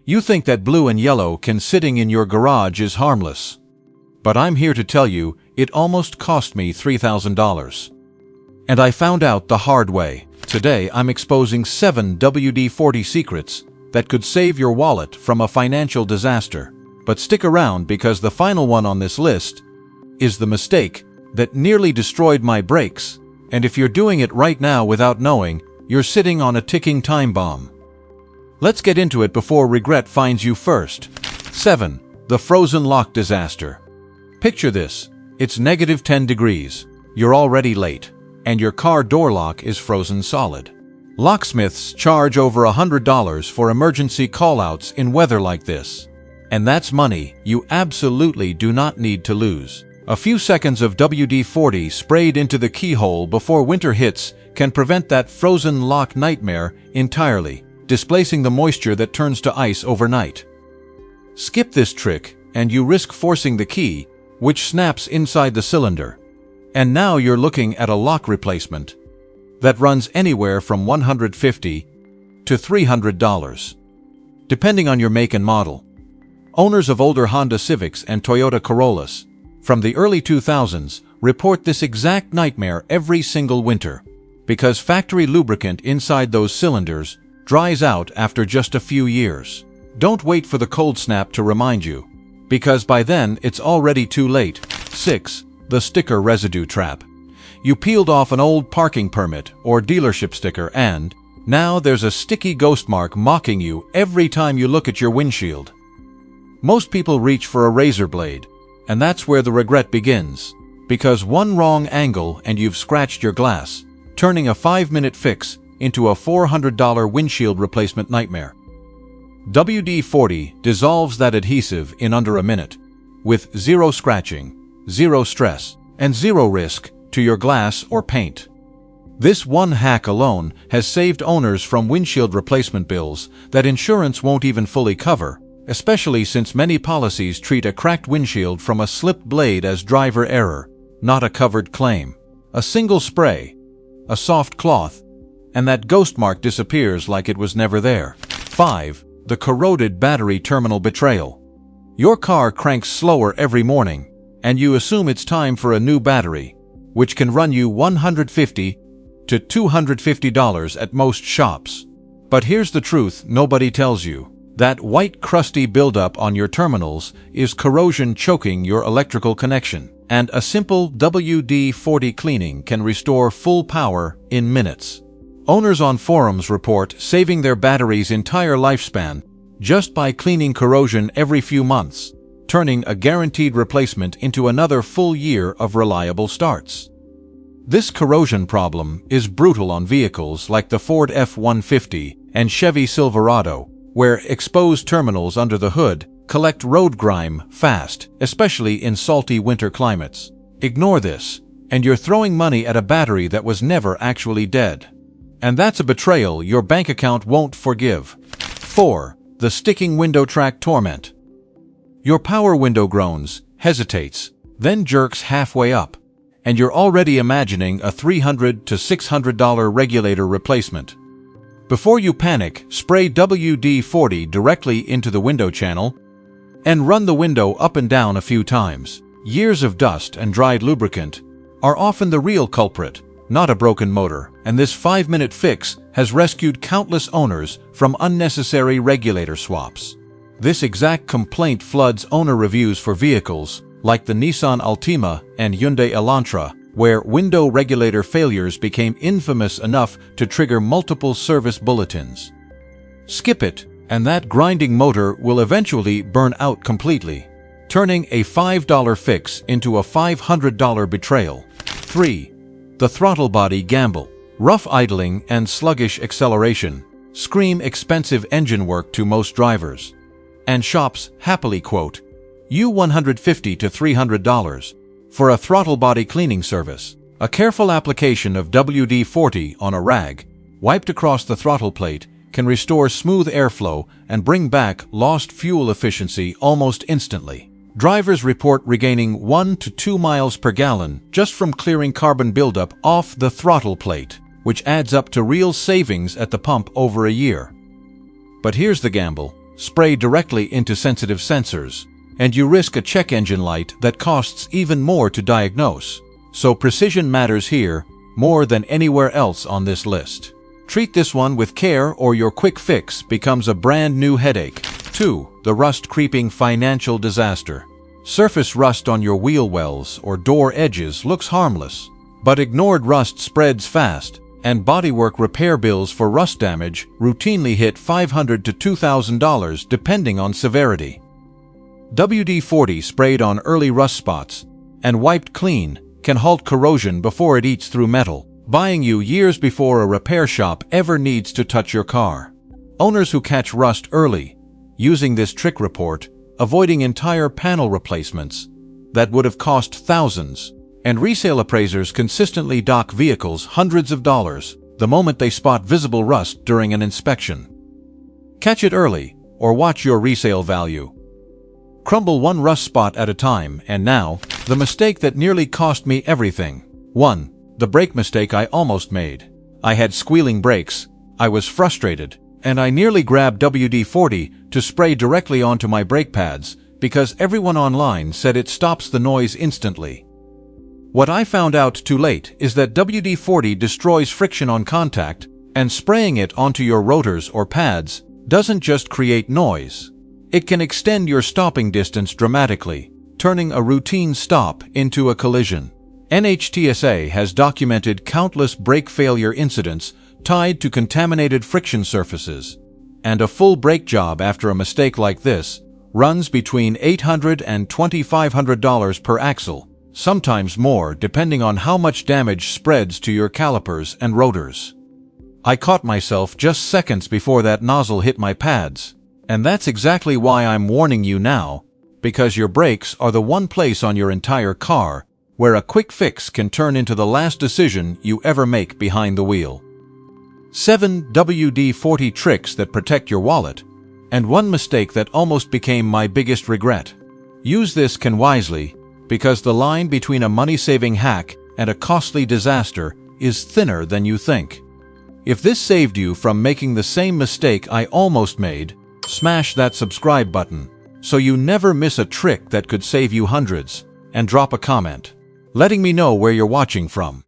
You think that blue and yellow can sitting in your garage is harmless. But I'm here to tell you, it almost cost me $3,000. And I found out the hard way. Today I'm exposing 7 WD-40 secrets that could save your wallet from a financial disaster. But stick around because the final one on this list is the mistake that nearly destroyed my brakes. And if you're doing it right now without knowing, you're sitting on a ticking time bomb. Let's get into it before regret finds you first. 7. The frozen lock disaster. Picture this. It's negative 10 degrees. You're already late, and your car door lock is frozen solid. Locksmiths charge over $100 for emergency callouts in weather like this. And that's money you absolutely do not need to lose. A few seconds of WD-40 sprayed into the keyhole before winter hits can prevent that frozen lock nightmare entirely, displacing the moisture that turns to ice overnight. Skip this trick, and you risk forcing the key, which snaps inside the cylinder. And now you're looking at a lock replacement that runs anywhere from $150 to $300, depending on your make and model. Owners of older Honda Civics and Toyota Corollas from the early 2000s report this exact nightmare every single winter, because factory lubricant inside those cylinders dries out after just a few years. Don't wait for the cold snap to remind you, because by then it's already too late. 6. The sticker residue trap. You peeled off an old parking permit or dealership sticker and now there's a sticky ghost mark mocking you every time you look at your windshield. Most people reach for a razor blade, and that's where the regret begins, because one wrong angle and you've scratched your glass, turning a 5-minute fix into a $400 windshield replacement nightmare. WD-40 dissolves that adhesive in under a minute, with zero scratching, zero stress, and zero risk to your glass or paint. This one hack alone has saved owners from windshield replacement bills that insurance won't even fully cover, especially since many policies treat a cracked windshield from a slipped blade as driver error, not a covered claim. A single spray, a soft cloth, and that ghost mark disappears like it was never there. 5. The corroded battery terminal betrayal. Your car cranks slower every morning, and you assume it's time for a new battery, which can run you $150 to $250 at most shops. But here's the truth nobody tells you. That white crusty buildup on your terminals is corrosion choking your electrical connection, and a simple WD-40 cleaning can restore full power in minutes. Owners on forums report saving their battery's entire lifespan just by cleaning corrosion every few months, turning a guaranteed replacement into another full year of reliable starts. This corrosion problem is brutal on vehicles like the Ford F-150 and Chevy Silverado, where exposed terminals under the hood collect road grime fast, especially in salty winter climates. Ignore this, and you're throwing money at a battery that was never actually dead. And that's a betrayal your bank account won't forgive. 4. The sticking window track torment. Your power window groans, hesitates, then jerks halfway up, and you're already imagining a $300 to $600 regulator replacement. Before you panic, spray WD-40 directly into the window channel and run the window up and down a few times. Years of dust and dried lubricant are often the real culprit, not a broken motor, and this 5-minute fix has rescued countless owners from unnecessary regulator swaps. This exact complaint floods owner reviews for vehicles like the Nissan Altima and Hyundai Elantra, where window regulator failures became infamous enough to trigger multiple service bulletins. Skip it, and that grinding motor will eventually burn out completely, turning a $5 fix into a $500 betrayal. 3. The throttle body gamble. Rough idling and sluggish acceleration scream expensive engine work to most drivers, and shops happily quote you $150 to $300 for a throttle body cleaning service. A careful application of WD-40 on a rag, wiped across the throttle plate, can restore smooth airflow and bring back lost fuel efficiency almost instantly. Drivers report regaining 1 to 2 miles per gallon just from clearing carbon buildup off the throttle plate, which adds up to real savings at the pump over a year. But here's the gamble. spray directly into sensitive sensors, and you risk a check engine light that costs even more to diagnose. So precision matters here more than anywhere else on this list. Treat this one with care or your quick fix becomes a brand new headache. 2. The rust-creeping financial disaster. Surface rust on your wheel wells or door edges looks harmless, but ignored rust spreads fast, and bodywork repair bills for rust damage routinely hit $500 to $2,000 depending on severity. WD-40 sprayed on early rust spots and wiped clean can halt corrosion before it eats through metal, buying you years before a repair shop ever needs to touch your car. Owners who catch rust early, using this trick report, avoiding entire panel replacements that would have cost thousands, and resale appraisers consistently dock vehicles hundreds of dollars the moment they spot visible rust during an inspection. Catch it early, or watch your resale value crumble one rust spot at a time. And now, the mistake that nearly cost me everything. 1. The brake mistake I almost made. I had squealing brakes, I was frustrated, and I nearly grabbed WD-40 to spray directly onto my brake pads because everyone online said it stops the noise instantly. What I found out too late is that WD-40 destroys friction on contact, and spraying it onto your rotors or pads doesn't just create noise. It can extend your stopping distance dramatically, turning a routine stop into a collision. NHTSA has documented countless brake failure incidents tied to contaminated friction surfaces, and a full brake job after a mistake like this runs between $800 and $2,500 per axle, sometimes more depending on how much damage spreads to your calipers and rotors. I caught myself just seconds before that nozzle hit my pads, and that's exactly why I'm warning you now, because your brakes are the one place on your entire car where a quick fix can turn into the last decision you ever make behind the wheel. 7 WD-40 tricks that protect your wallet, and one mistake that almost became my biggest regret. Use this can wisely, because the line between a money-saving hack and a costly disaster is thinner than you think. If this saved you from making the same mistake I almost made, smash that subscribe button so you never miss a trick that could save you hundreds, and drop a comment letting me know where you're watching from.